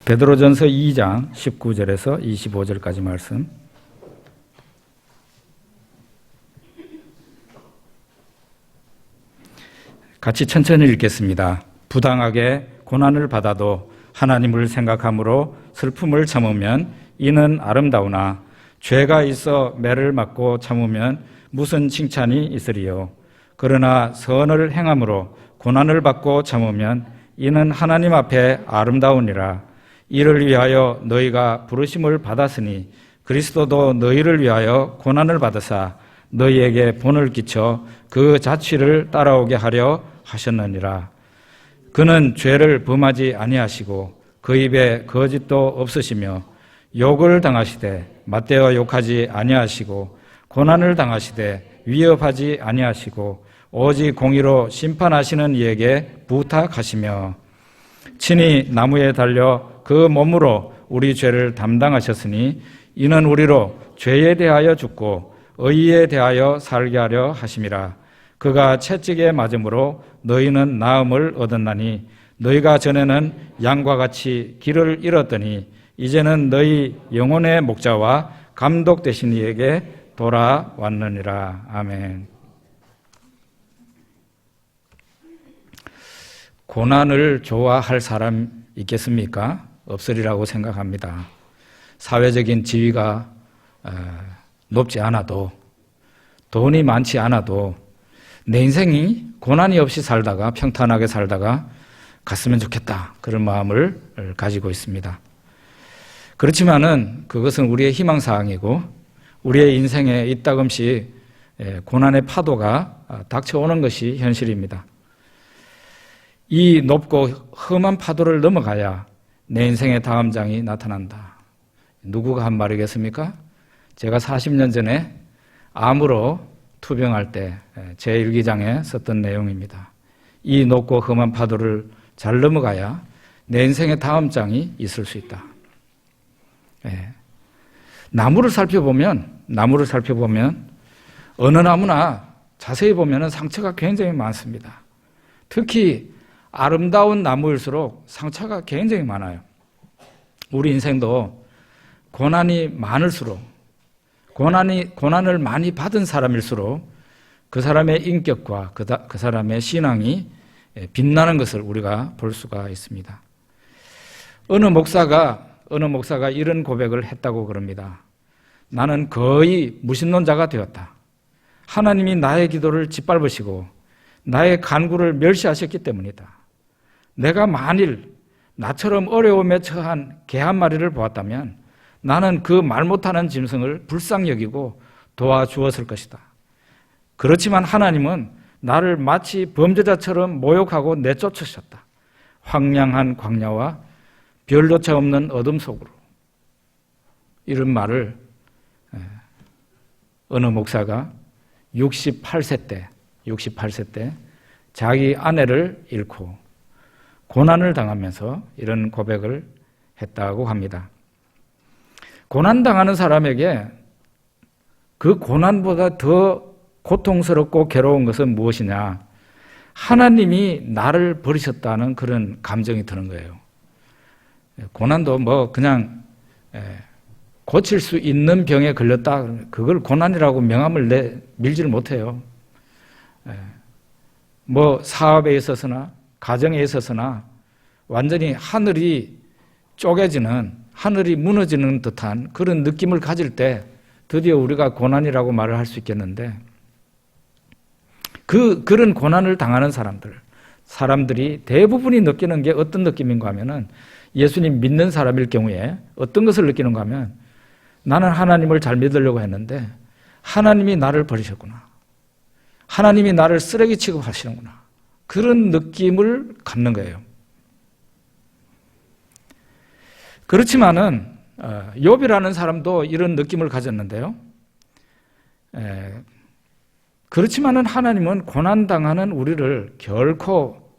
베드로전서 2장 19절에서 25절까지 말씀. 같이 천천히 읽겠습니다. 부당하게 고난을 받아도 하나님을 생각함으로 슬픔을 참으면 이는 아름다우나 죄가 있어 매를 맞고 참으면 무슨 칭찬이 있으리요. 그러나 선을 행함으로 고난을 받고 참으면 이는 하나님 앞에 아름다우니라. 이를 위하여 너희가 부르심을 받았으니 그리스도도 너희를 위하여 고난을 받으사 너희에게 본을 끼쳐 그 자취를 따라오게 하려 하셨느니라. 그는 죄를 범하지 아니하시고 그 입에 거짓도 없으시며 욕을 당하시되 맞대어 욕하지 아니하시고 고난을 당하시되 위협하지 아니하시고 오직 공의로 심판하시는 이에게 부탁하시며 친히 나무에 달려 그 몸으로 우리 죄를 담당하셨으니 이는 우리로 죄에 대하여 죽고 의에 대하여 살게 하려 하심이라. 그가 채찍에 맞음으로 너희는 나음을 얻었나니 너희가 전에는 양과 같이 길을 잃었더니 이제는 너희 영혼의 목자와 감독 되신 이에게 돌아왔느니라. 아멘. 고난을 좋아할 사람 있겠습니까? 없으리라고 생각합니다. 사회적인 지위가 높지 않아도, 돈이 많지 않아도 내 인생이 고난이 없이 살다가 평탄하게 살다가 갔으면 좋겠다, 그런 마음을 가지고 있습니다. 그렇지만은 그것은 우리의 희망사항이고 우리의 인생에 이따금씩 고난의 파도가 닥쳐오는 것이 현실입니다. 이 높고 험한 파도를 넘어가야 내 인생의 다음 장이 나타난다. 누구가 한 말이겠습니까? 제가 40년 전에 암으로 투병할 때 제 일기장에 썼던 내용입니다. 이 높고 험한 파도를 잘 넘어가야 내 인생의 다음 장이 있을 수 있다. 나무를 살펴보면 어느 나무나 자세히 보면 상처가 굉장히 많습니다. 특히 아름다운 나무일수록 상처가 굉장히 많아요. 우리 인생도 고난이 많을수록, 고난을 많이 받은 사람일수록 그 사람의 인격과 그 사람의 신앙이 빛나는 것을 우리가 볼 수가 있습니다. 어느 목사가 이런 고백을 했다고 그럽니다. 나는 거의 무신론자가 되었다. 하나님이 나의 기도를 짓밟으시고 나의 간구를 멸시하셨기 때문이다. 내가 만일 나처럼 어려움에 처한 개 한 마리를 보았다면 나는 그 말 못하는 짐승을 불쌍히 여기고 도와주었을 것이다. 그렇지만 하나님은 나를 마치 범죄자처럼 모욕하고 내쫓으셨다. 황량한 광야와 별조차 없는 어둠 속으로. 이런 말을 어느 목사가 68세 때 자기 아내를 잃고 고난을 당하면서 이런 고백을 했다고 합니다. 고난당하는 사람에게 그 고난보다 더 고통스럽고 괴로운 것은 무엇이냐? 하나님이 나를 버리셨다는 그런 감정이 드는 거예요. 고난도 그냥 고칠 수 있는 병에 걸렸다, 그걸 고난이라고 명함을 밀지를 못해요. 사업에 있어서나 가정에 있어서나 완전히 하늘이 쪼개지는, 하늘이 무너지는 듯한 그런 느낌을 가질 때 드디어 우리가 고난이라고 말을 할 수 있겠는데, 그런 고난을 당하는 사람들이 대부분이 느끼는 게 어떤 느낌인가 하면은, 예수님 믿는 사람일 경우에 어떤 것을 느끼는가 하면, 나는 하나님을 잘 믿으려고 했는데 하나님이 나를 버리셨구나, 하나님이 나를 쓰레기 취급하시는구나, 그런 느낌을 갖는 거예요. 그렇지만은 욥이라는 사람도 이런 느낌을 가졌는데요. 그렇지만은 하나님은 고난당하는 우리를 결코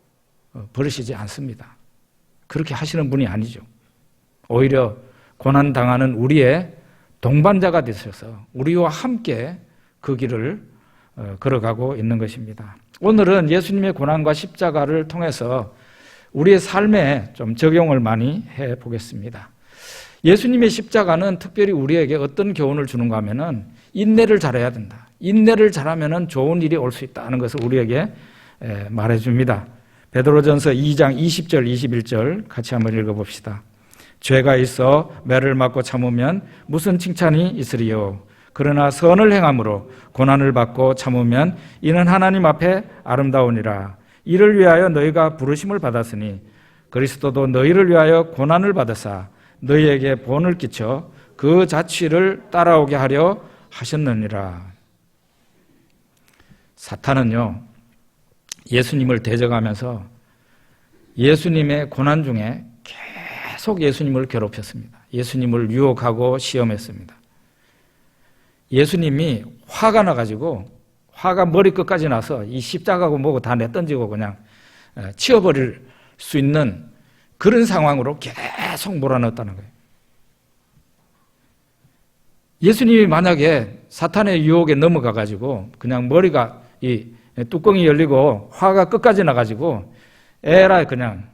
버리시지 않습니다. 그렇게 하시는 분이 아니죠. 오히려 고난당하는 우리의 동반자가 되셔서 우리와 함께 그 길을 걸어가고 있는 것입니다. 오늘은 예수님의 고난과 십자가를 통해서 우리의 삶에 좀 적용을 많이 해 보겠습니다. 예수님의 십자가는 특별히 우리에게 어떤 교훈을 주는가 하면은 인내를 잘해야 된다. 인내를 잘하면은 좋은 일이 올 수 있다는 것을 우리에게 말해 줍니다. 베드로전서 2장 20절 21절 같이 한번 읽어 봅시다. 죄가 있어 매를 맞고 참으면 무슨 칭찬이 있으리요. 그러나 선을 행함으로 고난을 받고 참으면 이는 하나님 앞에 아름다우니라. 이를 위하여 너희가 부르심을 받았으니 그리스도도 너희를 위하여 고난을 받으사 너희에게 본을 끼쳐 그 자취를 따라오게 하려 하셨느니라. 사탄은요, 예수님을 대적하면서 예수님의 고난 중에 계속 예수님을 괴롭혔습니다. 예수님을 유혹하고 시험했습니다. 예수님이 화가 나가지고 화가 머리끝까지 나서 이 십자가고 뭐고 다 내던지고 그냥 치워버릴 수 있는 그런 상황으로 계속 몰아넣었다는 거예요. 예수님이 만약에 사탄의 유혹에 넘어가가지고 그냥 머리가 이 뚜껑이 열리고 화가 끝까지 나가지고 에라 그냥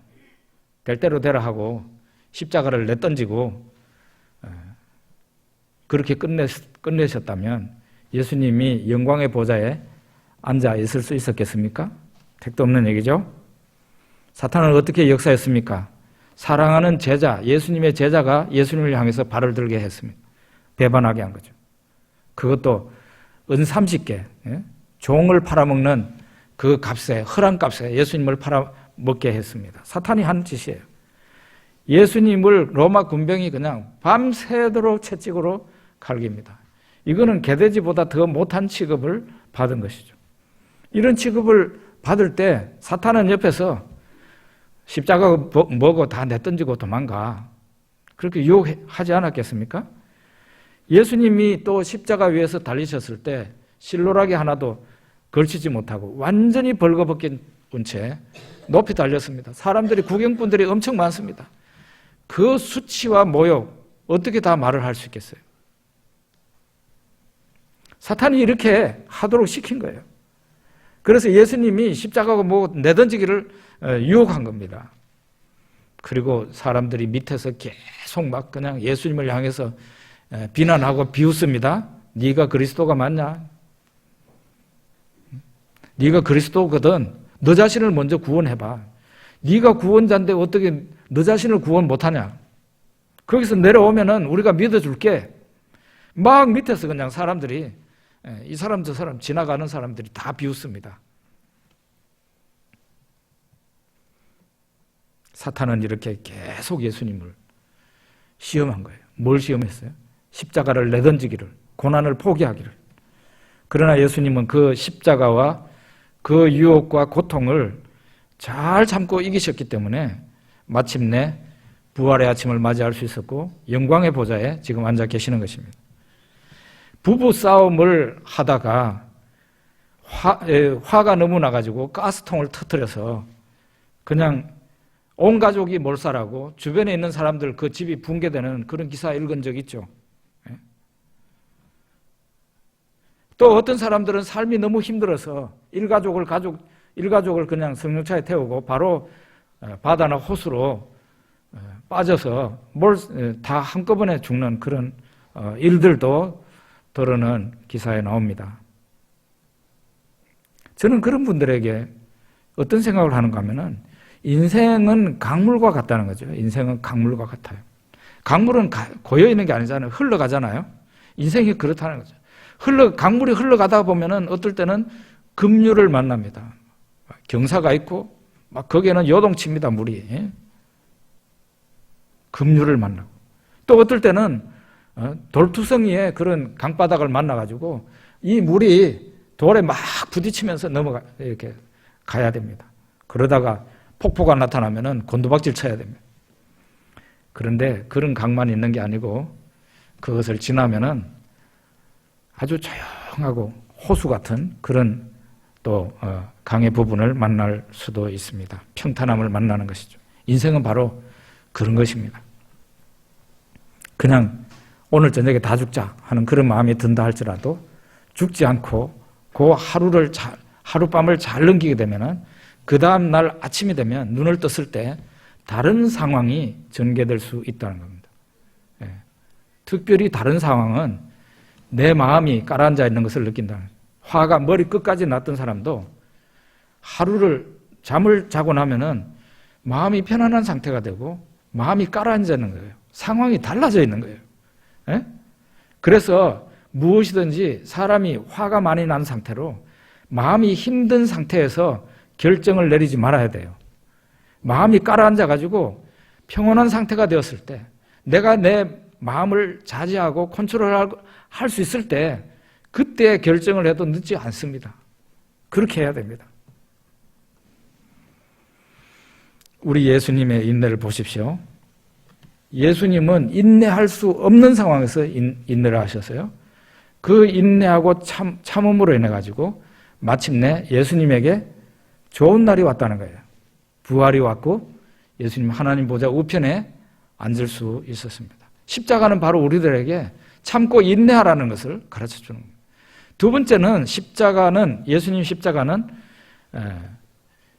될 대로 되라 하고 십자가를 내던지고 그렇게 끝내셨다면 예수님이 영광의 보좌에 앉아 있을 수 있었겠습니까? 택도 없는 얘기죠. 사탄은 어떻게 역사했습니까? 사랑하는 제자, 예수님의 제자가 예수님을 향해서 발을 들게 했습니다. 배반하게 한 거죠. 그것도 은 30개, 종을 팔아먹는 그 값에, 허란 값에 예수님을 팔아먹게 했습니다. 사탄이 한 짓이에요. 예수님을 로마 군병이 그냥 밤새도록 채찍으로 갈깁니다. 이거는 개돼지보다 더 못한 취급을 받은 것이죠. 이런 취급을 받을 때 사탄은 옆에서 십자가 뭐고 다 내던지고 도망가. 그렇게 유혹하지 않았겠습니까? 예수님이 또 십자가 위에서 달리셨을 때 실로라기 하나도 걸치지 못하고 완전히 벌거벗긴 채 높이 달렸습니다. 사람들이 구경꾼들이 엄청 많습니다. 그 수치와 모욕 어떻게 다 말을 할 수 있겠어요? 사탄이 이렇게 하도록 시킨 거예요. 그래서 예수님이 십자가고 뭐 내던지기를 유혹한 겁니다. 그리고 사람들이 밑에서 계속 막 그냥 예수님을 향해서 비난하고 비웃습니다. 네가 그리스도가 맞냐? 네가 그리스도거든. 너 자신을 먼저 구원해봐. 네가 구원자인데 어떻게 너 자신을 구원 못하냐? 거기서 내려오면은 우리가 믿어줄게. 막 밑에서 그냥 사람들이 이 사람 저 사람 지나가는 사람들이 다 비웃습니다. 사탄은 이렇게 계속 예수님을 시험한 거예요. 뭘 시험했어요? 십자가를 내던지기를, 고난을 포기하기를. 그러나 예수님은 그 십자가와 그 유혹과 고통을 잘 참고 이기셨기 때문에 마침내 부활의 아침을 맞이할 수 있었고 영광의 보좌에 지금 앉아 계시는 것입니다. 부부 싸움을 하다가 화가 너무 나가지고 가스통을 터뜨려서 그냥 온 가족이 몰살하고 주변에 있는 사람들 그 집이 붕괴되는 그런 기사 읽은 적 있죠. 또 어떤 사람들은 삶이 너무 힘들어서 일가족을 그냥 승용차에 태우고 바로 바다나 호수로 빠져서 다 한꺼번에 죽는 그런 일들도 드러는 기사에 나옵니다. 저는 그런 분들에게 어떤 생각을 하는가 하면은 인생은 강물과 같다는 거죠. 인생은 강물과 같아요. 강물은 고여있는 게 아니잖아요. 흘러가잖아요. 인생이 그렇다는 거죠. 강물이 흘러가다 보면은 어떨 때는 급류를 만납니다. 경사가 있고, 막 거기에는 요동칩니다, 물이. 급류를 만나고. 또 어떨 때는 돌투성이의 그런 강바닥을 만나가지고 이 물이 돌에 막 부딪히면서 이렇게 가야 됩니다. 그러다가 폭포가 나타나면은 곤두박질 쳐야 됩니다. 그런데 그런 강만 있는 게 아니고 그것을 지나면은 아주 조용하고 호수 같은 그런 또 강의 부분을 만날 수도 있습니다. 평탄함을 만나는 것이죠. 인생은 바로 그런 것입니다. 그냥 오늘 저녁에 다 죽자 하는 그런 마음이 든다 할지라도 죽지 않고 그 하룻밤을 잘 넘기게 되면은 그 다음 날 아침이 되면 눈을 떴을 때 다른 상황이 전개될 수 있다는 겁니다. 예. 특별히 다른 상황은 내 마음이 가라앉아 있는 것을 느낀다는 거예요. 화가 머리 끝까지 났던 사람도 하루를 잠을 자고 나면은 마음이 편안한 상태가 되고 마음이 가라앉아 있는 거예요. 상황이 달라져 있는 거예요. 예? 그래서 무엇이든지 사람이 화가 많이 난 상태로 마음이 힘든 상태에서 결정을 내리지 말아야 돼요. 마음이 가라앉아가지고 평온한 상태가 되었을 때 내가 내 마음을 자제하고 컨트롤할 수 있을 때 그때 결정을 해도 늦지 않습니다. 그렇게 해야 됩니다. 우리 예수님의 인내를 보십시오. 예수님은 인내할 수 없는 상황에서 인내를 하셨어요. 그 인내하고 참음으로 인해 가지고 마침내 예수님에게 좋은 날이 왔다는 거예요. 부활이 왔고 예수님 하나님 보좌 우편에 앉을 수 있었습니다. 십자가는 바로 우리들에게 참고 인내하라는 것을 가르쳐 주는 겁니다. 두 번째는 예수님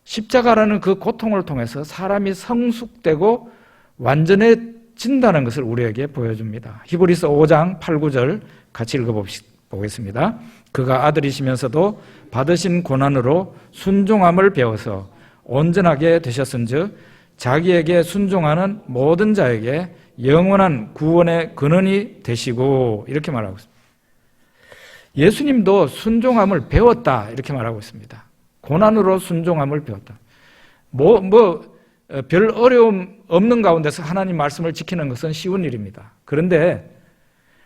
십자가라는 그 고통을 통해서 사람이 성숙되고 완전해진다는 것을 우리에게 보여줍니다. 히브리서 5장 8, 9절 같이 읽어보겠습니다. 그가 아들이시면서도 받으신 고난으로 순종함을 배워서 온전하게 되셨은즉 자기에게 순종하는 모든 자에게 영원한 구원의 근원이 되시고 이렇게 말하고 있습니다. 예수님도 순종함을 배웠다 이렇게 말하고 있습니다. 고난으로 순종함을 배웠다. 별 어려움 없는 가운데서 하나님 말씀을 지키는 것은 쉬운 일입니다. 그런데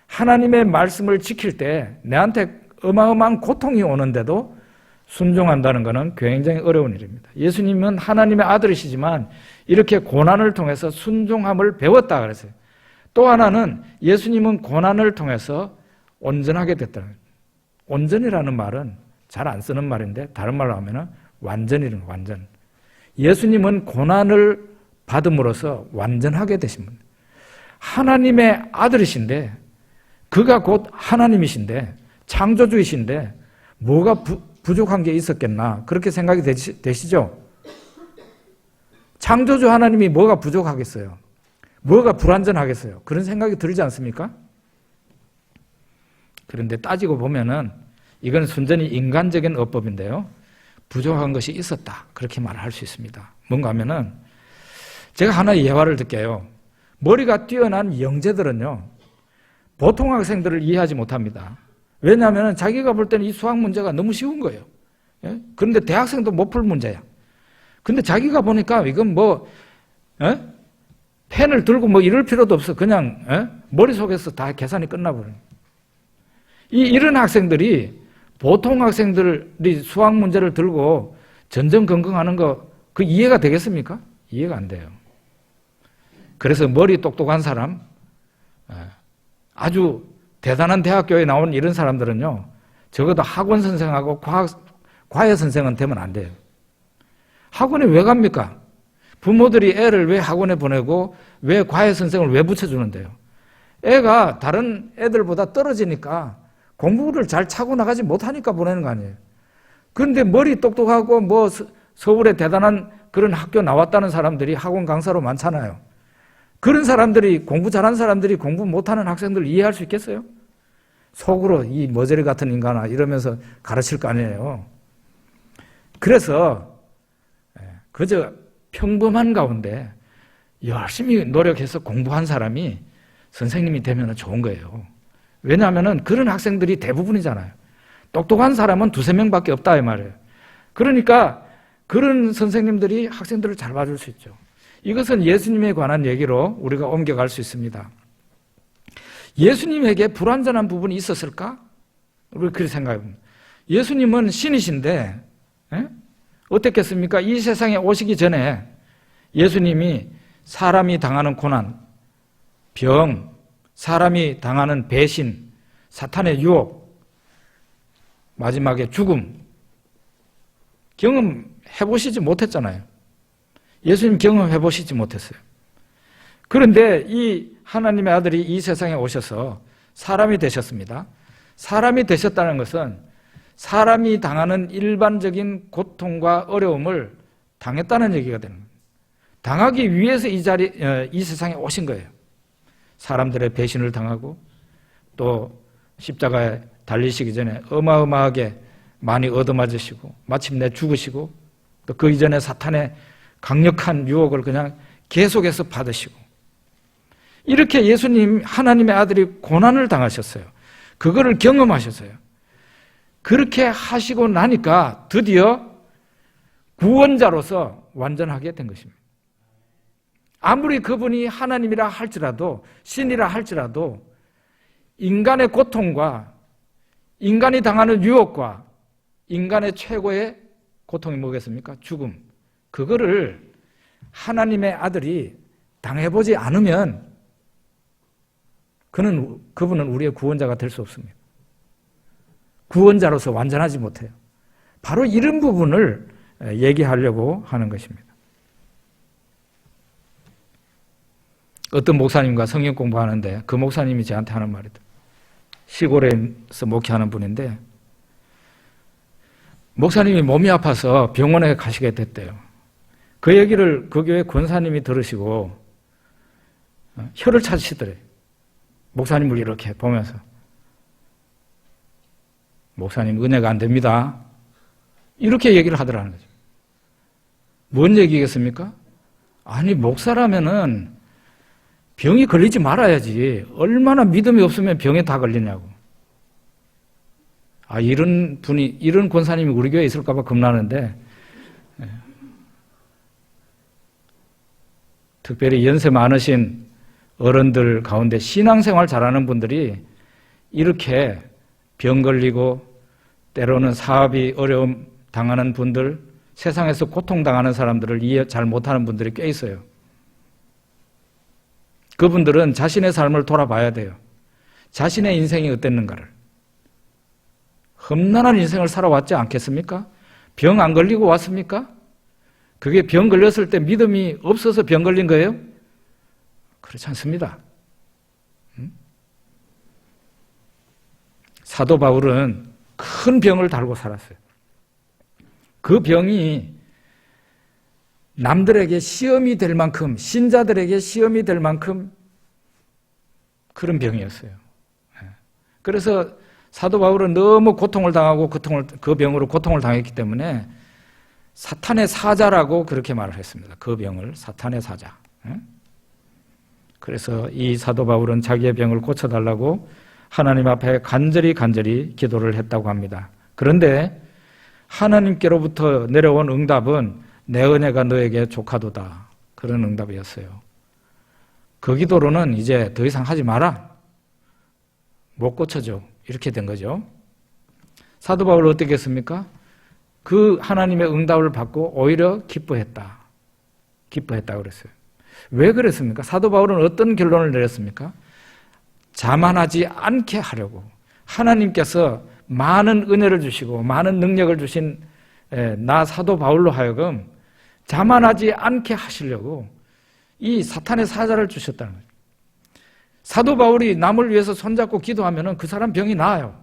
하나님의 말씀을 지킬 때 내한테 어마어마한 고통이 오는데도 순종한다는 것은 굉장히 어려운 일입니다. 예수님은 하나님의 아들이시지만 이렇게 고난을 통해서 순종함을 배웠다 그랬어요. 또 하나는 예수님은 고난을 통해서 온전하게 됐다는 거예요. 온전이라는 말은 잘 안 쓰는 말인데 다른 말로 하면 완전이라는 완전. 예수님은 고난을 받음으로써 완전하게 되신 분. 하나님의 아들이신데 그가 곧 하나님이신데 창조주이신데 뭐가 부족한 게 있었겠나 그렇게 생각이 되시죠? 창조주 하나님이 뭐가 부족하겠어요? 뭐가 불완전하겠어요? 그런 생각이 들지 않습니까? 그런데 따지고 보면은 이건 순전히 인간적인 어법인데요. 부족한 것이 있었다. 그렇게 말할 수 있습니다. 뭔가 하면은 제가 하나의 예화를 들게요. 머리가 뛰어난 영재들은요. 보통 학생들을 이해하지 못합니다. 왜냐하면 자기가 볼 때는 이 수학 문제가 너무 쉬운 거예요. 예? 그런데 대학생도 못 풀 문제야. 근데 자기가 보니까 이건 펜을 들고 이럴 필요도 없어. 그냥 머릿속에서 다 계산이 끝나버려요. 이런 학생들이 보통 학생들이 수학 문제를 들고 전전긍긍하는 거 그 이해가 되겠습니까? 이해가 안 돼요. 그래서 머리 똑똑한 사람, 아주 대단한 대학교에 나온 이런 사람들은요, 적어도 학원 선생하고 과외 선생은 되면 안 돼요. 학원에 왜 갑니까? 부모들이 애를 왜 학원에 보내고 왜 과외 선생을 왜 붙여주는데요? 애가 다른 애들보다 떨어지니까 공부를 잘 차고 나가지 못하니까 보내는 거 아니에요. 그런데 머리 똑똑하고 서울에 대단한 그런 학교 나왔다는 사람들이 학원 강사로 많잖아요. 그런 사람들이 공부 잘하는 사람들이 공부 못하는 학생들 이해할 수 있겠어요? 속으로 이 머저리 같은 인간아 이러면서 가르칠 거 아니에요. 그래서 그저 평범한 가운데 열심히 노력해서 공부한 사람이 선생님이 되면 좋은 거예요. 왜냐하면 그런 학생들이 대부분이잖아요. 똑똑한 사람은 2-3명밖에 없다 이 말이에요. 그러니까 그런 선생님들이 학생들을 잘 봐줄 수 있죠. 이것은 예수님에 관한 얘기로 우리가 옮겨갈 수 있습니다. 예수님에게 불완전한 부분이 있었을까? 우리 그렇게 생각해봅니다. 예수님은 신이신데 어떻겠습니까? 이 세상에 오시기 전에 예수님이 사람이 당하는 고난, 병, 사람이 당하는 배신, 사탄의 유혹, 마지막에 죽음 경험해보시지 못했잖아요. 예수님 경험해보시지 못했어요. 그런데 이 하나님의 아들이 이 세상에 오셔서 사람이 되셨습니다. 사람이 되셨다는 것은 사람이 당하는 일반적인 고통과 어려움을 당했다는 얘기가 되는 거예요. 당하기 위해서 이 세상에 오신 거예요. 사람들의 배신을 당하고 또 십자가에 달리시기 전에 어마어마하게 많이 얻어맞으시고 마침내 죽으시고 또 그 이전에 사탄의 강력한 유혹을 그냥 계속해서 받으시고 이렇게 예수님 하나님의 아들이 고난을 당하셨어요. 그거를 경험하셨어요. 그렇게 하시고 나니까 드디어 구원자로서 완전하게 된 것입니다. 아무리 그분이 하나님이라 할지라도 신이라 할지라도 인간의 고통과 인간이 당하는 유혹과 인간의 최고의 고통이 뭐겠습니까? 죽음. 그거를 하나님의 아들이 당해보지 않으면 그분은 우리의 구원자가 될 수 없습니다. 구원자로서 완전하지 못해요. 바로 이런 부분을 얘기하려고 하는 것입니다. 어떤 목사님과 성경 공부하는데 그 목사님이 저한테 하는 말이다. 시골에서 목회하는 분인데 목사님이 몸이 아파서 병원에 가시게 됐대요. 그 얘기를 그 교회 권사님이 들으시고 혀를 찾으시더래요. 목사님을 이렇게 보면서 목사님 은혜가 안 됩니다. 이렇게 얘기를 하더라는 거죠. 뭔 얘기겠습니까? 아니 목사라면은 병이 걸리지 말아야지. 얼마나 믿음이 없으면 병에 다 걸리냐고. 이런 분이, 이런 권사님이 우리 교회에 있을까봐 겁나는데, 특별히 연세 많으신 어른들 가운데 신앙생활 잘하는 분들이 이렇게 병 걸리고 때로는 사업이 어려움 당하는 분들, 세상에서 고통당하는 사람들을 이해 잘 못하는 분들이 꽤 있어요. 그분들은 자신의 삶을 돌아봐야 돼요. 자신의 인생이 어땠는가를. 험난한 인생을 살아왔지 않겠습니까? 병 안 걸리고 왔습니까? 그게 병 걸렸을 때 믿음이 없어서 병 걸린 거예요? 그렇지 않습니다. 사도 바울은 큰 병을 달고 살았어요. 그 병이 남들에게 시험이 될 만큼, 신자들에게 시험이 될 만큼 그런 병이었어요. 그래서 사도 바울은 너무 고통을 당하고 그 병으로 고통을 당했기 때문에 사탄의 사자라고 그렇게 말을 했습니다. 그 병을 사탄의 사자. 그래서 이 사도 바울은 자기의 병을 고쳐달라고 하나님 앞에 간절히 기도를 했다고 합니다. 그런데 하나님께로부터 내려온 응답은 내 은혜가 너에게 족하도다. 그런 응답이었어요. 그 기도로는 이제 더 이상 하지 마라. 못 고쳐줘. 이렇게 된 거죠. 사도 바울은 어떻게 했습니까? 그 하나님의 응답을 받고 오히려 기뻐했다 그랬어요. 왜 그랬습니까? 사도 바울은 어떤 결론을 내렸습니까? 자만하지 않게 하려고 하나님께서 많은 은혜를 주시고 많은 능력을 주신 나 사도 바울로 하여금 자만하지 않게 하시려고 이 사탄의 사자를 주셨다는 거죠. 사도 바울이 남을 위해서 손잡고 기도하면 그 사람 병이 나아요.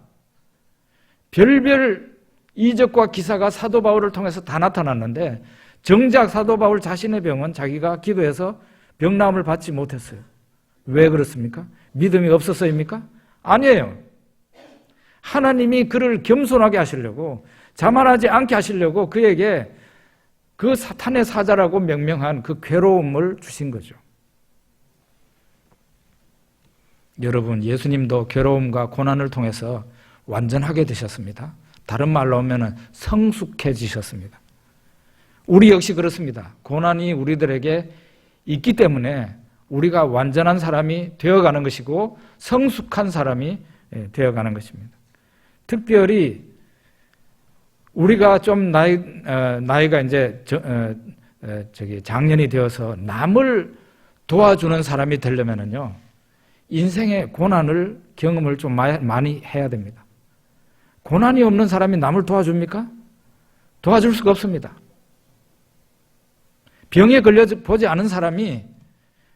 별별 이적과 기사가 사도 바울을 통해서 다 나타났는데 정작 사도 바울 자신의 병은 자기가 기도해서 병나음을 받지 못했어요. 왜 그렇습니까? 믿음이 없어서입니까? 아니에요. 하나님이 그를 겸손하게 하시려고 자만하지 않게 하시려고 그에게 그 사탄의 사자라고 명명한 그 괴로움을 주신 거죠. 여러분, 예수님도 괴로움과 고난을 통해서 완전하게 되셨습니다. 다른 말로 하면 성숙해지셨습니다. 우리 역시 그렇습니다. 고난이 우리들에게 있기 때문에 우리가 완전한 사람이 되어가는 것이고 성숙한 사람이 되어가는 것입니다. 특별히 우리가 좀 나이가 이제 장년이 되어서 남을 도와주는 사람이 되려면요, 인생의 고난을 경험을 좀 많이 해야 됩니다. 고난이 없는 사람이 남을 도와줍니까? 도와줄 수가 없습니다. 병에 걸려보지 않은 사람이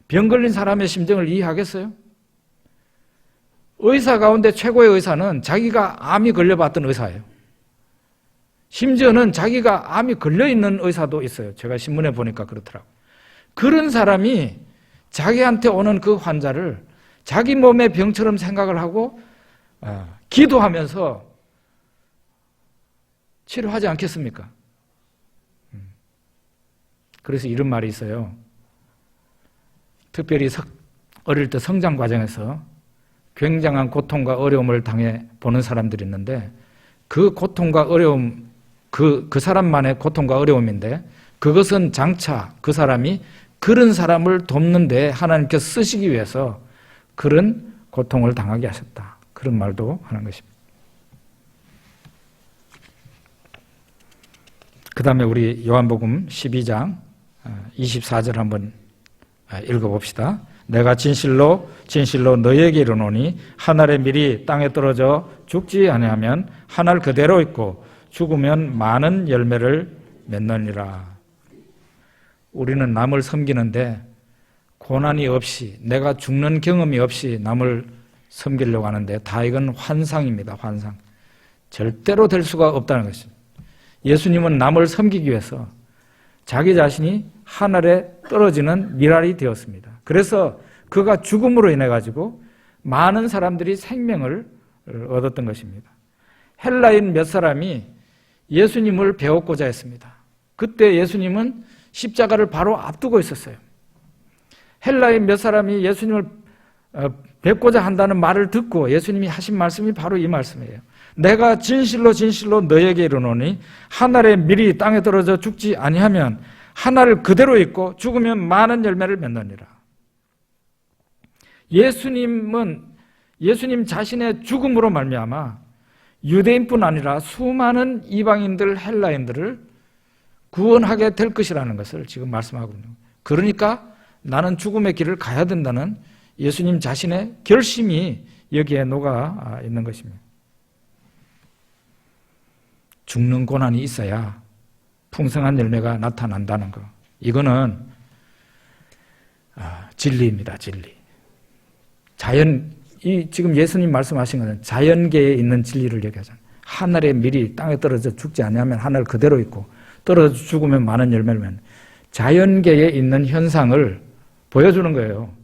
병 걸린 사람의 심정을 이해하겠어요? 의사 가운데 최고의 의사는 자기가 암이 걸려봤던 의사예요. 심지어는 자기가 암이 걸려있는 의사도 있어요. 제가 신문에 보니까 그렇더라고요. 그런 사람이 자기한테 오는 그 환자를 자기 몸의 병처럼 생각을 하고 기도하면서 치료하지 않겠습니까? 그래서 이런 말이 있어요. 특별히 어릴 때 성장 과정에서 굉장한 고통과 어려움을 당해 보는 사람들이 있는데 그 고통과 어려움, 그 사람만의 고통과 어려움인데 그것은 장차 그 사람이 그런 사람을 돕는 데 하나님께서 쓰시기 위해서 그런 고통을 당하게 하셨다. 그런 말도 하는 것입니다. 그 다음에 우리 요한복음 12장 24절 한번 읽어봅시다. 내가 진실로 진실로 너희에게 이르노니 한 알의 밀이 땅에 떨어져 죽지 아니하면 한 알 그대로 있고 죽으면 많은 열매를 맺느니라. 우리는 남을 섬기는데 고난이 없이 내가 죽는 경험이 없이 남을 섬기려고 하는데 다 이건 환상입니다. 환상. 절대로 될 수가 없다는 것입니다. 예수님은 남을 섬기기 위해서 자기 자신이 하늘에 떨어지는 밀알이 되었습니다. 그래서 그가 죽음으로 인해 가지고 많은 사람들이 생명을 얻었던 것입니다. 헬라인 몇 사람이 예수님을 배웠고자 했습니다. 그때 예수님은 십자가를 바로 앞두고 있었어요. 헬라인 몇 사람이 예수님을 뵙고자 한다는 말을 듣고 예수님이 하신 말씀이 바로 이 말씀이에요. 내가 진실로 진실로 너에게 이르노니 한 알의 밀이 땅에 떨어져 죽지 아니하면 한 알을 그대로 있고 죽으면 많은 열매를 맺느니라. 예수님 자신의 죽음으로 말미암아 유대인뿐 아니라 수많은 이방인들, 헬라인들을 구원하게 될 것이라는 것을 지금 말씀하고 있는 거예요. 그러니까 나는 죽음의 길을 가야 된다는 예수님 자신의 결심이 여기에 녹아 있는 것입니다. 죽는 고난이 있어야 풍성한 열매가 나타난다는 것. 이거는 진리입니다. 진리. 지금 예수님 말씀하신 것은 자연계에 있는 진리를 얘기하잖아요. 하늘의 밀이 땅에 떨어져 죽지 않으면 하늘 그대로 있고 떨어져 죽으면 많은 열매를 맺는 자연계에 있는 현상을 보여주는 거예요.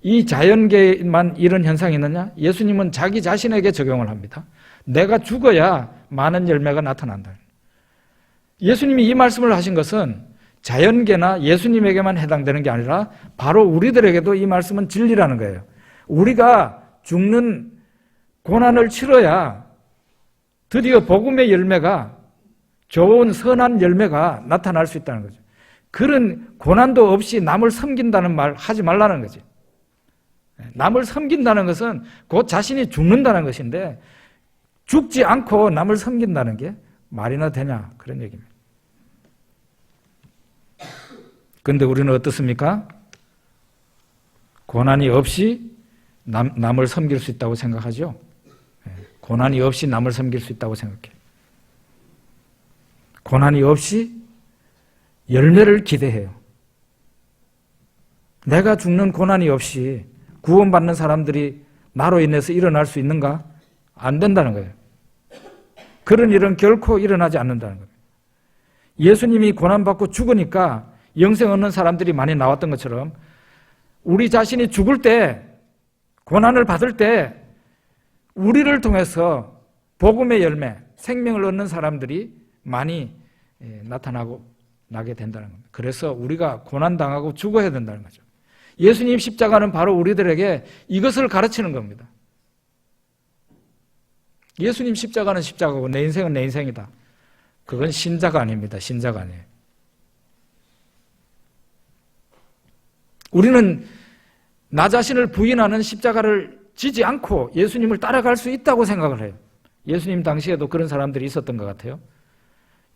이 자연계에만 이런 현상이 있느냐? 예수님은 자기 자신에게 적용을 합니다. 내가 죽어야 많은 열매가 나타난다. 예수님이 이 말씀을 하신 것은 자연계나 예수님에게만 해당되는 게 아니라 바로 우리들에게도 이 말씀은 진리라는 거예요. 우리가 죽는 고난을 치러야 드디어 복음의 열매가 좋은 선한 열매가 나타날 수 있다는 거죠. 그런 고난도 없이 남을 섬긴다는 말 하지 말라는 거지. 남을 섬긴다는 것은 곧 자신이 죽는다는 것인데 죽지 않고 남을 섬긴다는 게 말이나 되냐 그런 얘기입니다. 그런데 우리는 어떻습니까? 고난이 없이 남을 섬길 수 있다고 생각하죠. 고난이 없이 남을 섬길 수 있다고 생각해요. 고난이 없이 열매를 기대해요. 내가 죽는 고난이 없이 구원받는 사람들이 나로 인해서 일어날 수 있는가? 안 된다는 거예요. 그런 일은 결코 일어나지 않는다는 거예요. 예수님이 고난받고 죽으니까 영생 얻는 사람들이 많이 나왔던 것처럼 우리 자신이 죽을 때, 고난을 받을 때 우리를 통해서 복음의 열매, 생명을 얻는 사람들이 많이 나게 된다는 겁니다. 그래서 우리가 고난당하고 죽어야 된다는 거죠. 예수님 십자가는 바로 우리들에게 이것을 가르치는 겁니다. 예수님 십자가는 십자가고 내 인생은 내 인생이다. 그건 신자가 아닙니다. 신자가 아니에요. 우리는 나 자신을 부인하는 십자가를 지지 않고 예수님을 따라갈 수 있다고 생각을 해요. 예수님 당시에도 그런 사람들이 있었던 것 같아요.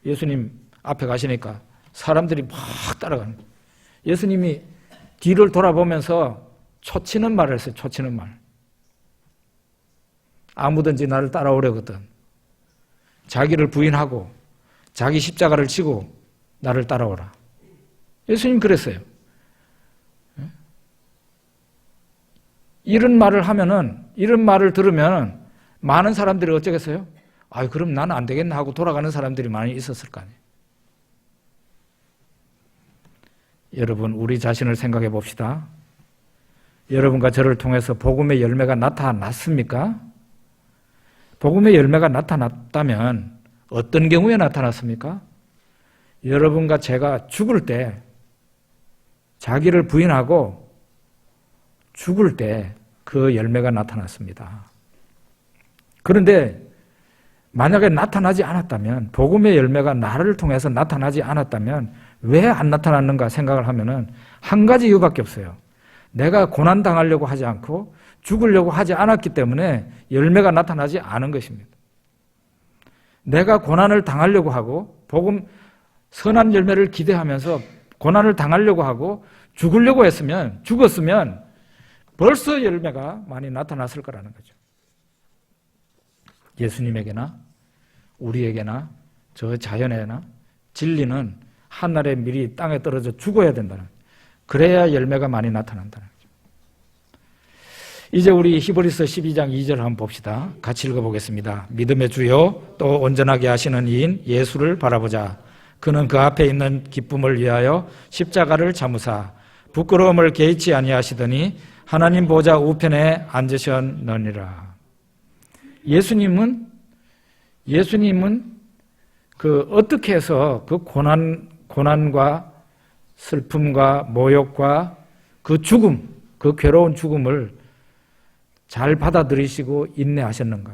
예수님 앞에 가시니까 사람들이 막 따라가는 거예요. 예수님이 뒤를 돌아보면서 초치는 말을 했어요. 초치는 말. 아무든지 나를 따라오려거든 자기를 부인하고 자기 십자가를 지고 나를 따라오라. 예수님 그랬어요. 이런 말을 들으면 많은 사람들이 어쩌겠어요? 그럼 나는 안 되겠나 하고 돌아가는 사람들이 많이 있었을 거 아니에요. 여러분, 우리 자신을 생각해 봅시다. 여러분과 저를 통해서 복음의 열매가 나타났습니까? 복음의 열매가 나타났다면 어떤 경우에 나타났습니까? 여러분과 제가 죽을 때, 자기를 부인하고 죽을 때 그 열매가 나타났습니다. 그런데 만약에 나타나지 않았다면, 복음의 열매가 나를 통해서 나타나지 않았다면 왜 안 나타났는가 생각을 하면은 한 가지 이유밖에 없어요. 내가 고난당하려고 하지 않고 죽으려고 하지 않았기 때문에 열매가 나타나지 않은 것입니다. 내가 고난을 당하려고 하고 복음 선한 열매를 기대하면서 고난을 당하려고 하고 죽었으면 벌써 열매가 많이 나타났을 거라는 거죠. 예수님에게나 우리에게나 저 자연에나 진리는 한날에 미리 땅에 떨어져 죽어야 된다는, 그래야 열매가 많이 나타난다는 거죠. 이제 우리 히브리서 12장 2절 한번 봅시다. 같이 읽어보겠습니다. 믿음의 주요 또 온전하게 하시는 이인 예수를 바라보자. 그는 그 앞에 있는 기쁨을 위하여 십자가를 참으사 부끄러움을 개의치 아니하시더니 하나님 보좌 우편에 앉으셨느니라. 예수님은 어떻게 해서 그 고난과 슬픔과 모욕과 그 죽음, 그 괴로운 죽음을 잘 받아들이시고 인내하셨는가?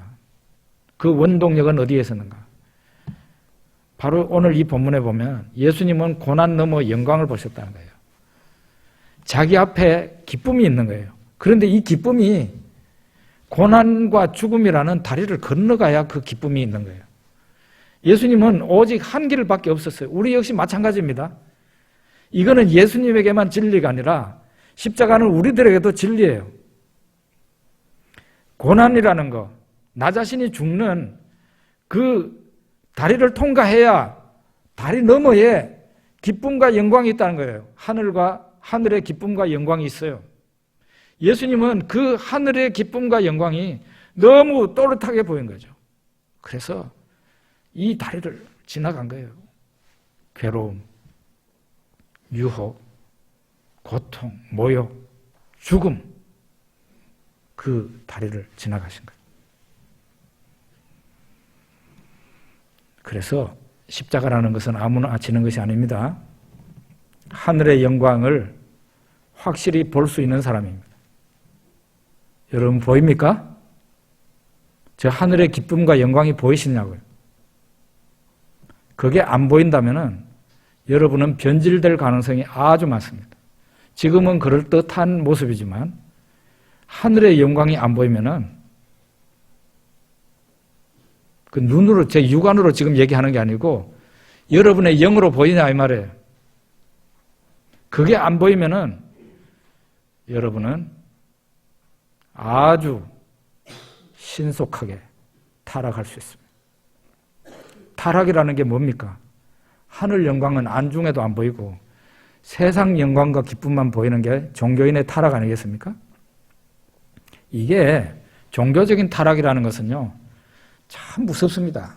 그 원동력은 어디에 있었는가? 바로 오늘 이 본문에 보면 예수님은 고난 넘어 영광을 보셨다는 거예요. 자기 앞에 기쁨이 있는 거예요. 그런데 이 기쁨이 고난과 죽음이라는 다리를 건너가야 그 기쁨이 있는 거예요. 예수님은 오직 한 길밖에 없었어요. 우리 역시 마찬가지입니다. 이거는 예수님에게만 진리가 아니라 십자가는 우리들에게도 진리예요. 고난이라는 거, 나 자신이 죽는 그 다리를 통과해야 다리 너머에 기쁨과 영광이 있다는 거예요. 하늘의 기쁨과 영광이 있어요. 예수님은 그 하늘의 기쁨과 영광이 너무 또렷하게 보인 거죠. 그래서 이 다리를 지나간 거예요. 괴로움, 유혹, 고통, 모욕, 죽음, 그 다리를 지나가신 거예요. 그래서 십자가라는 것은 아무나 지는 것이 아닙니다. 하늘의 영광을 확실히 볼 수 있는 사람입니다. 여러분 보입니까? 저 하늘의 기쁨과 영광이 보이시냐고요? 그게 안 보인다면은 여러분은 변질될 가능성이 아주 많습니다. 지금은 그럴듯한 모습이지만 하늘의 영광이 안 보이면은 그 눈으로, 제 육안으로 지금 얘기하는 게 아니고 여러분의 영으로 보이냐 이 말이에요. 그게 안 보이면은 여러분은 아주 신속하게 타락할 수 있습니다. 타락이라는 게 뭡니까? 하늘 영광은 안중에도 안 보이고 세상 영광과 기쁨만 보이는 게 종교인의 타락 아니겠습니까? 이게 종교적인 타락이라는 것은요, 참 무섭습니다.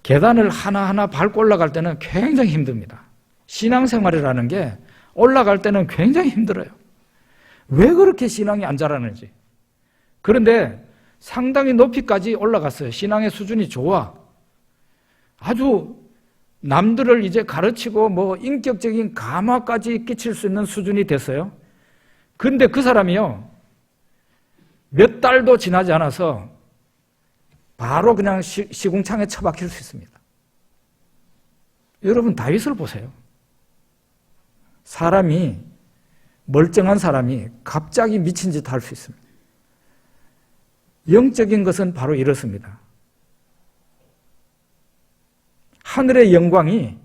계단을 하나하나 밟고 올라갈 때는 굉장히 힘듭니다. 신앙생활이라는 게 올라갈 때는 굉장히 힘들어요. 왜 그렇게 신앙이 안 자라는지. 그런데 상당히 높이까지 올라갔어요. 신앙의 수준이 좋아. 아주 남들을 이제 가르치고 뭐 인격적인 감화까지 끼칠 수 있는 수준이 됐어요. 그런데 그 사람이요, 몇 달도 지나지 않아서 바로 그냥 시궁창에 처박힐 수 있습니다. 여러분 다윗을 보세요. 사람이, 멀쩡한 사람이 갑자기 미친 짓 할 수 있습니다. 영적인 것은 바로 이렇습니다. 하늘의 영광이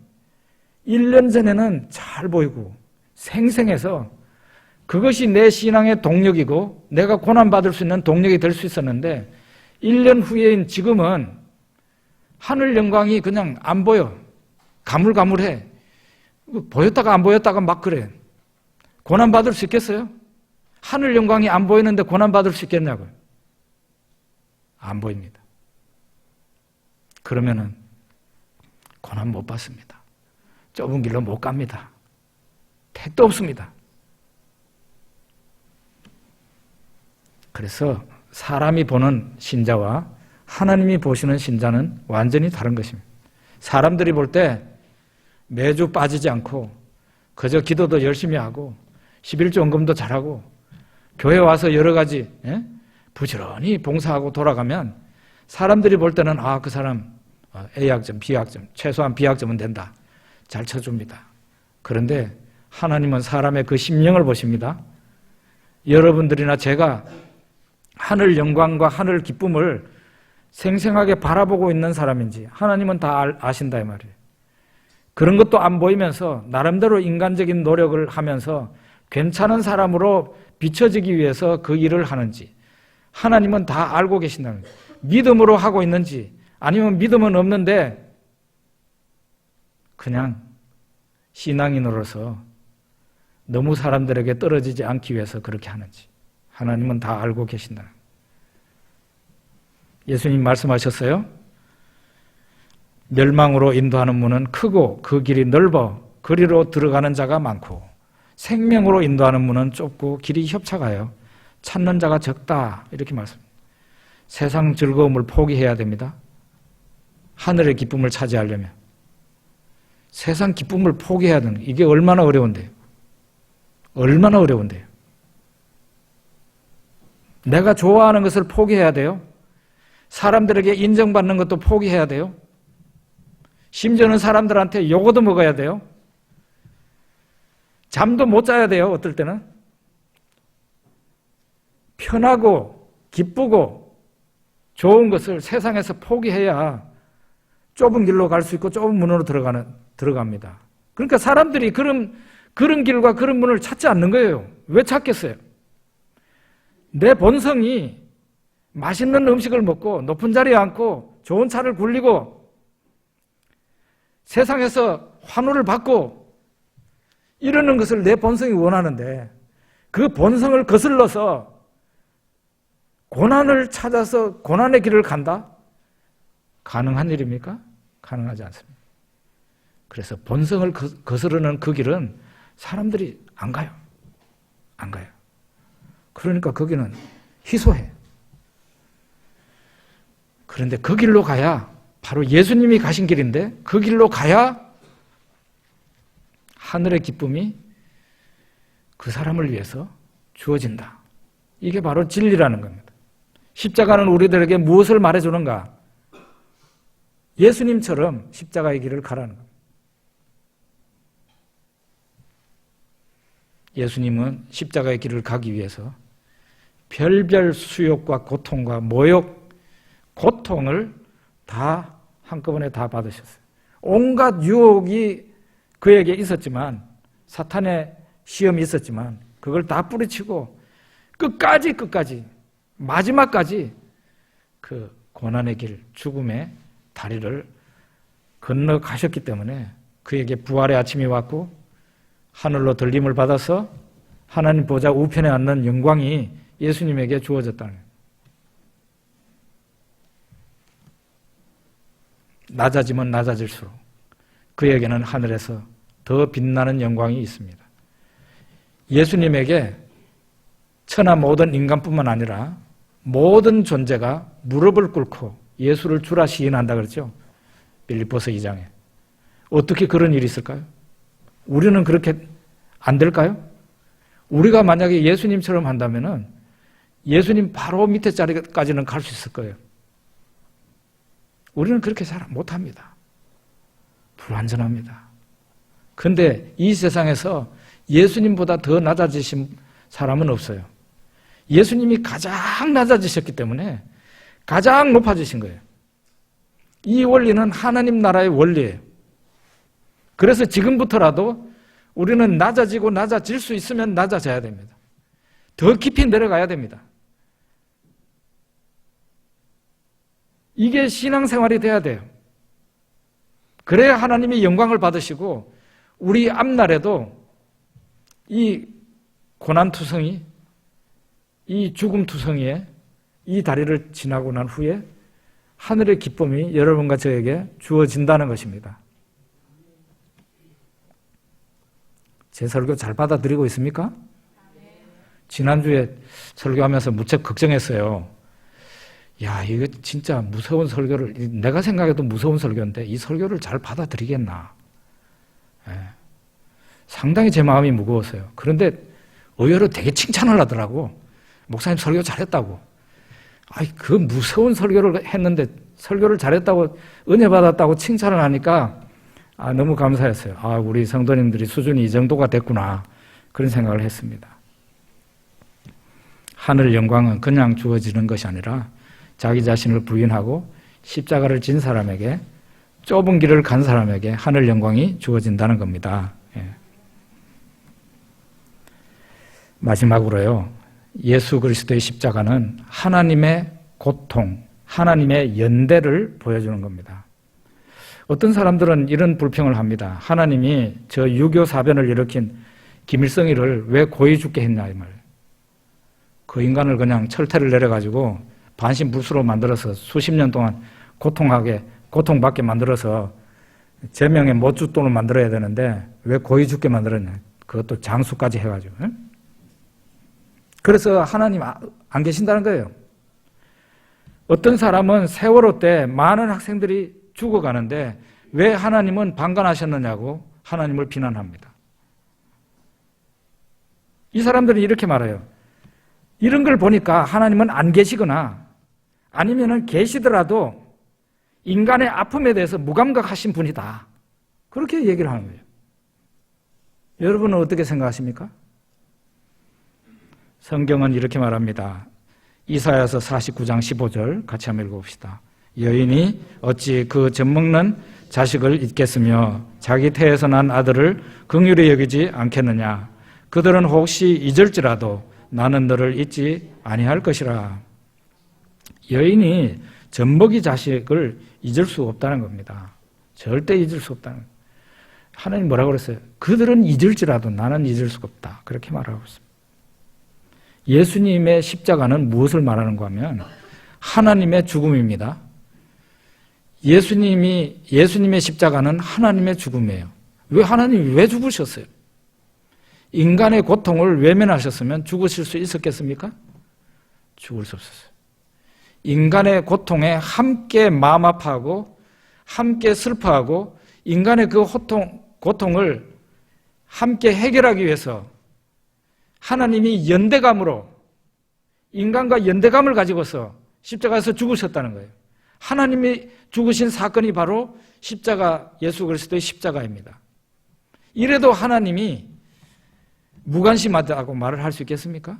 1년 전에는 잘 보이고 생생해서 그것이 내 신앙의 동력이고 내가 고난받을 수 있는 동력이 될 수 있었는데 1년 후에인 지금은 하늘 영광이 그냥 안 보여. 가물가물해. 보였다가 안 보였다가 막 그래. 고난받을 수 있겠어요? 하늘 영광이 안 보이는데 고난받을 수 있겠냐고요? 안 보입니다. 그러면은 고난 못 받습니다. 좁은 길로 못 갑니다. 택도 없습니다. 그래서 사람이 보는 신자와 하나님이 보시는 신자는 완전히 다른 것입니다. 사람들이 볼 때 매주 빠지지 않고 그저 기도도 열심히 하고 11조헌금도 잘하고 교회 와서 여러 가지 부지런히 봉사하고 돌아가면 사람들이 볼 때는 그 사람 A학점, B학점, 최소한 B학점은 된다. 잘 쳐줍니다. 그런데 하나님은 사람의 그 심령을 보십니다. 여러분들이나 제가 하늘 영광과 하늘 기쁨을 생생하게 바라보고 있는 사람인지 하나님은 다 아신다 이 말이에요. 그런 것도 안 보이면서 나름대로 인간적인 노력을 하면서 괜찮은 사람으로 비춰지기 위해서 그 일을 하는지 하나님은 다 알고 계신다는 거예요. 믿음으로 하고 있는지 아니면 믿음은 없는데 그냥 신앙인으로서 너무 사람들에게 떨어지지 않기 위해서 그렇게 하는지 하나님은 다 알고 계신다는 거예요. 예수님 말씀하셨어요. 멸망으로 인도하는 문은 크고 그 길이 넓어 그리로 들어가는 자가 많고 생명으로 인도하는 문은 좁고 길이 협착하여 찾는 자가 적다. 이렇게 말씀합니다. 세상 즐거움을 포기해야 됩니다. 하늘의 기쁨을 차지하려면 세상 기쁨을 포기해야 되는 거예요. 이게 얼마나 어려운데요. 얼마나 어려운데요. 내가 좋아하는 것을 포기해야 돼요. 사람들에게 인정받는 것도 포기해야 돼요. 심지어는 사람들한테 요거도 먹어야 돼요. 잠도 못 자야 돼요. 어떨 때는. 편하고 기쁘고 좋은 것을 세상에서 포기해야 좁은 길로 갈 수 있고 좁은 문으로 들어갑니다. 그러니까 사람들이 그런 길과 그런 문을 찾지 않는 거예요. 왜 찾겠어요? 내 본성이 맛있는 음식을 먹고 높은 자리에 앉고 좋은 차를 굴리고 세상에서 환호를 받고 이러는 것을 내 본성이 원하는데 그 본성을 거슬러서 고난을 찾아서 고난의 길을 간다? 가능한 일입니까? 가능하지 않습니다. 그래서 본성을 거스르는 그 길은 사람들이 안 가요. 안 가요. 그러니까 거기는 희소해. 그런데 그 길로 가야 바로 예수님이 가신 길인데 그 길로 가야 하늘의 기쁨이 그 사람을 위해서 주어진다. 이게 바로 진리라는 겁니다. 십자가는 우리들에게 무엇을 말해주는가? 예수님처럼 십자가의 길을 가라는 겁니다. 예수님은 십자가의 길을 가기 위해서 별별 수욕과 고통과 모욕, 고통을 다 한꺼번에 다 받으셨어요. 온갖 유혹이 그에게 있었지만 사탄의 시험이 있었지만 그걸 다 뿌리치고 끝까지 마지막까지 그 고난의 길, 죽음의 다리를 건너가셨기 때문에 그에게 부활의 아침이 왔고 하늘로 들림을 받아서 하나님 보좌 우편에 앉는 영광이 예수님에게 주어졌다는 거예요. 낮아지면 낮아질수록 그에게는 하늘에서 더 빛나는 영광이 있습니다. 예수님에게 천하 모든 인간뿐만 아니라 모든 존재가 무릎을 꿇고 예수를 주라 시인한다 그랬죠. 빌립보서 2장에. 어떻게 그런 일이 있을까요? 우리는 그렇게 안 될까요? 우리가 만약에 예수님처럼 한다면은 예수님 바로 밑에 자리까지는 갈 수 있을 거예요. 우리는 그렇게 잘 못합니다. 불완전합니다. 그런데 이 세상에서 예수님보다 더 낮아지신 사람은 없어요. 예수님이 가장 낮아지셨기 때문에 가장 높아지신 거예요. 이 원리는 하나님 나라의 원리예요. 그래서 지금부터라도 우리는 낮아지고 낮아질 수 있으면 낮아져야 됩니다. 더 깊이 내려가야 됩니다. 이게 신앙생활이 돼야 돼요. 그래야 하나님이 영광을 받으시고 우리 앞날에도 이 고난투성이, 이 죽음투성이에 이 다리를 지나고 난 후에 하늘의 기쁨이 여러분과 저에게 주어진다는 것입니다. 제 설교 잘 받아들이고 있습니까? 지난주에 설교하면서 무척 걱정했어요. 야, 이거 진짜 무서운 설교를, 내가 생각해도 무서운 설교인데 이 설교를 잘 받아들이겠나. 예. 상당히 제 마음이 무거웠어요. 그런데 의외로 되게 칭찬을 하더라고. 목사님 설교 잘했다고. 아이, 그 무서운 설교를 했는데 설교를 잘했다고, 은혜 받았다고 칭찬을 하니까 너무 감사했어요. 우리 성도님들이 수준이 이 정도가 됐구나. 그런 생각을 했습니다. 하늘 영광은 그냥 주어지는 것이 아니라 자기 자신을 부인하고 십자가를 진 사람에게, 좁은 길을 간 사람에게 하늘 영광이 주어진다는 겁니다. 예. 마지막으로요, 예수 그리스도의 십자가는 하나님의 고통, 하나님의 연대를 보여주는 겁니다. 어떤 사람들은 이런 불평을 합니다. 하나님이 저 유교 사변을 일으킨 김일성이를 왜 고이 죽게 했냐 이 말이에요. 그 인간을 그냥 철퇴를 내려가지고 반신불수로 만들어서 수십 년 동안 고통받게 만들어서 제명의 못 죽도록 만들어야 되는데 왜 고이 죽게 만들었냐. 그것도 장수까지 해가지고. 그래서 하나님 안 계신다는 거예요. 어떤 사람은 세월호 때 많은 학생들이 죽어가는데 왜 하나님은 방관하셨느냐고 하나님을 비난합니다. 이 사람들이 이렇게 말해요. 이런 걸 보니까 하나님은 안 계시거나 아니면은 계시더라도 인간의 아픔에 대해서 무감각하신 분이다. 그렇게 얘기를 하는 거예요. 여러분은 어떻게 생각하십니까? 성경은 이렇게 말합니다. 이사야서 49장 15절 같이 한번 읽어봅시다. 여인이 어찌 그 젖먹는 자식을 잊겠으며 자기 태에서 난 아들을 긍휼히 여기지 않겠느냐. 그들은 혹시 잊을지라도 나는 너를 잊지 아니할 것이라. 여인이 젖먹이 자식을 잊을 수 없다는 겁니다. 절대 잊을 수 없다는 겁니다. 하나님 뭐라고 그랬어요? 그들은 잊을지라도 나는 잊을 수가 없다. 그렇게 말하고 있습니다. 예수님의 십자가는 무엇을 말하는가 하면 하나님의 죽음입니다. 예수님의 십자가는 하나님의 죽음이에요. 왜 하나님이 왜 죽으셨어요? 인간의 고통을 외면하셨으면 죽으실 수 있었겠습니까? 죽을 수 없었어요. 인간의 고통에 함께 마음 아파하고 함께 슬퍼하고 인간의 그 고통을 함께 해결하기 위해서 하나님이 연대감으로 인간과 연대감을 가지고서 십자가에서 죽으셨다는 거예요. 하나님이 죽으신 사건이 바로 십자가, 예수 그리스도의 십자가입니다. 이래도 하나님이 무관심하다고 말을 할 수 있겠습니까?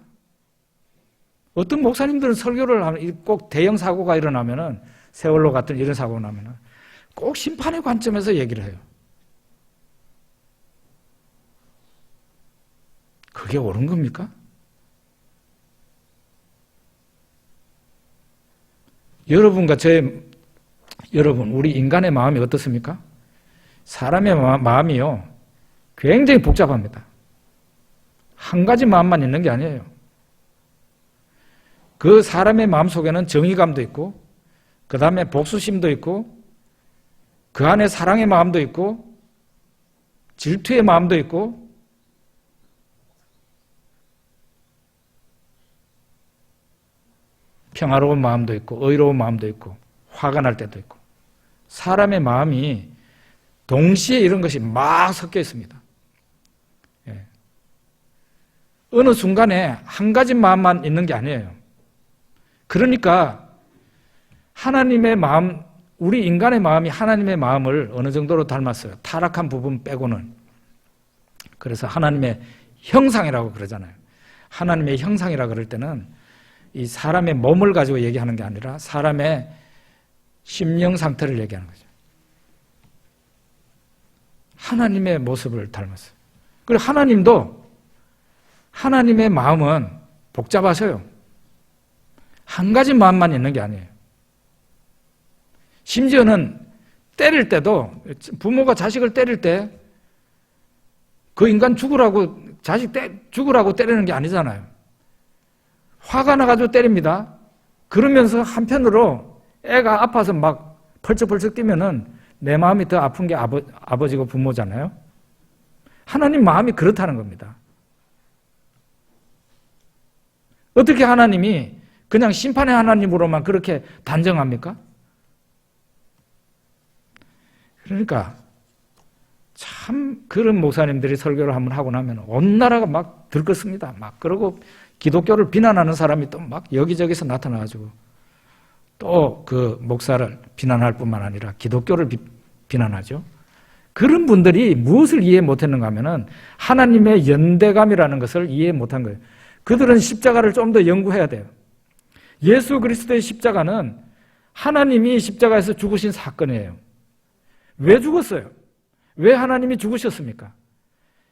어떤 목사님들은 설교를 하면 꼭 대형 사고가 일어나면은 세월호 같은 이런 사고가 나면은 꼭 심판의 관점에서 얘기를 해요. 그게 옳은 겁니까? 여러분, 우리 인간의 마음이 어떻습니까? 사람의 마음이요, 굉장히 복잡합니다. 한 가지 마음만 있는 게 아니에요. 그 사람의 마음 속에는 정의감도 있고, 그 다음에 복수심도 있고, 그 안에 사랑의 마음도 있고, 질투의 마음도 있고, 평화로운 마음도 있고, 의로운 마음도 있고, 화가 날 때도 있고, 사람의 마음이 동시에 이런 것이 막 섞여 있습니다. 예. 어느 순간에 한 가지 마음만 있는 게 아니에요. 그러니까 하나님의 마음, 우리 인간의 마음이 하나님의 마음을 어느 정도로 닮았어요. 타락한 부분 빼고는. 그래서 하나님의 형상이라고 그러잖아요. 하나님의 형상이라고 그럴 때는 이 사람의 몸을 가지고 얘기하는 게 아니라 사람의 심령 상태를 얘기하는 거죠. 하나님의 모습을 닮았어요. 그리고 하나님도 하나님의 마음은 복잡하셔요. 한 가지 마음만 있는 게 아니에요. 심지어는 때릴 때도 부모가 자식을 때릴 때 그 인간 죽으라고 자식 죽으라고 때리는 게 아니잖아요. 화가 나가지고 때립니다. 그러면서 한편으로 애가 아파서 막 펄쩍펄쩍 뛰면은 내 마음이 더 아픈 게 아버지고 부모잖아요. 하나님 마음이 그렇다는 겁니다. 어떻게 하나님이 그냥 심판의 하나님으로만 그렇게 단정합니까? 그러니까 참 그런 목사님들이 설교를 한번 하고 나면 온 나라가 막 들끓습니다. 막 그러고 기독교를 비난하는 사람이 또 막 여기저기서 나타나가지고 또 그 목사를 비난할 뿐만 아니라 기독교를 비난하죠. 그런 분들이 무엇을 이해 못했는가 하면은 하나님의 연대감이라는 것을 이해 못한 거예요. 그들은 십자가를 좀 더 연구해야 돼요. 예수 그리스도의 십자가는 하나님이 십자가에서 죽으신 사건이에요. 왜 죽었어요? 왜 하나님이 죽으셨습니까?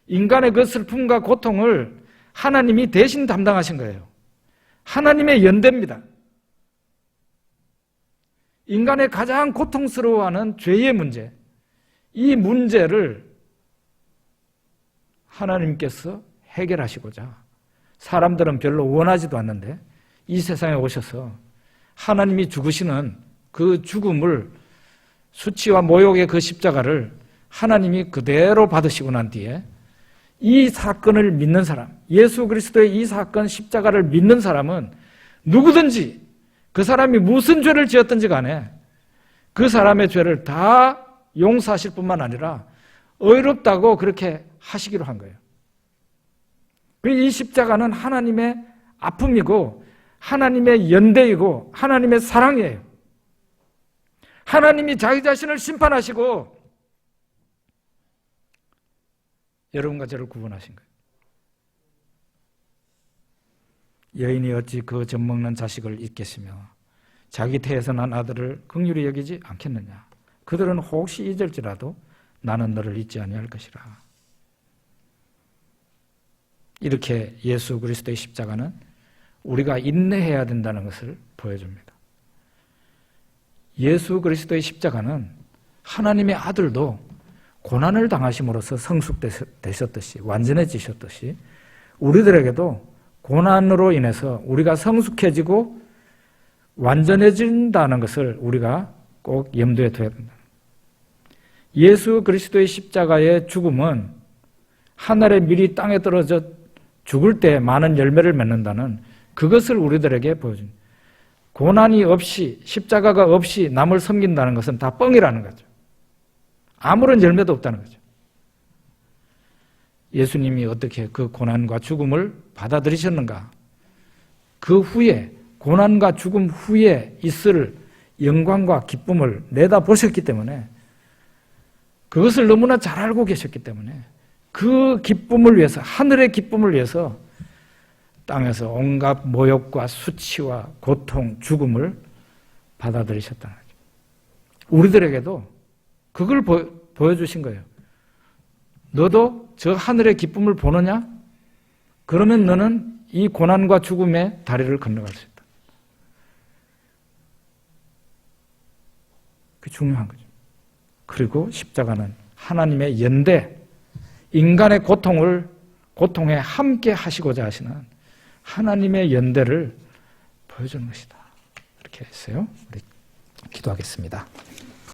인간의 그 슬픔과 고통을 하나님이 대신 담당하신 거예요. 하나님의 연대입니다. 인간의 가장 고통스러워하는 죄의 문제, 이 문제를 하나님께서 해결하시고자 사람들은 별로 원하지도 않는데 이 세상에 오셔서 하나님이 죽으시는 그 죽음을 수치와 모욕의 그 십자가를 하나님이 그대로 받으시고 난 뒤에 이 사건을 믿는 사람, 예수 그리스도의 이 사건 십자가를 믿는 사람은 누구든지 그 사람이 무슨 죄를 지었든지 간에 그 사람의 죄를 다 용서하실 뿐만 아니라 의롭다고 그렇게 하시기로 한 거예요. 이 십자가는 하나님의 아픔이고 하나님의 연대이고 하나님의 사랑이에요. 하나님이 자기 자신을 심판하시고 여러분과 저를 구원하신 거예요. 여인이 어찌 그 젖먹는 자식을 잊겠으며 자기 태에서 난 아들을 긍휼히 여기지 않겠느냐. 그들은 혹시 잊을지라도 나는 너를 잊지 아니할 것이라. 이렇게 예수 그리스도의 십자가는 우리가 인내해야 된다는 것을 보여줍니다. 예수 그리스도의 십자가는 하나님의 아들도 고난을 당하심으로써 성숙되셨듯이 완전해지셨듯이 우리들에게도 고난으로 인해서 우리가 성숙해지고 완전해진다는 것을 우리가 꼭 염두에 둬야 된다. 예수 그리스도의 십자가의 죽음은 하늘의 밀이 땅에 떨어져 죽을 때 많은 열매를 맺는다는 그것을 우리들에게 보여줍니다. 고난이 없이 십자가가 없이 남을 섬긴다는 것은 다 뻥이라는 거죠. 아무런 열매도 없다는 거죠. 예수님이 어떻게 그 고난과 죽음을 받아들이셨는가? 그 후에 고난과 죽음 후에 있을 영광과 기쁨을 내다보셨기 때문에 그것을 너무나 잘 알고 계셨기 때문에 그 기쁨을 위해서 하늘의 기쁨을 위해서 땅에서 온갖 모욕과 수치와 고통, 죽음을 받아들이셨다는 거죠. 우리들에게도 그걸 보여주신 거예요. 너도 저 하늘의 기쁨을 보느냐? 그러면 너는 이 고난과 죽음의 다리를 건너갈 수 있다. 그게 중요한 거죠. 그리고 십자가는 하나님의 연대, 인간의 고통에 함께 하시고자 하시는 하나님의 연대를 보여주는 것이다. 이렇게 했어요. 우리 기도하겠습니다.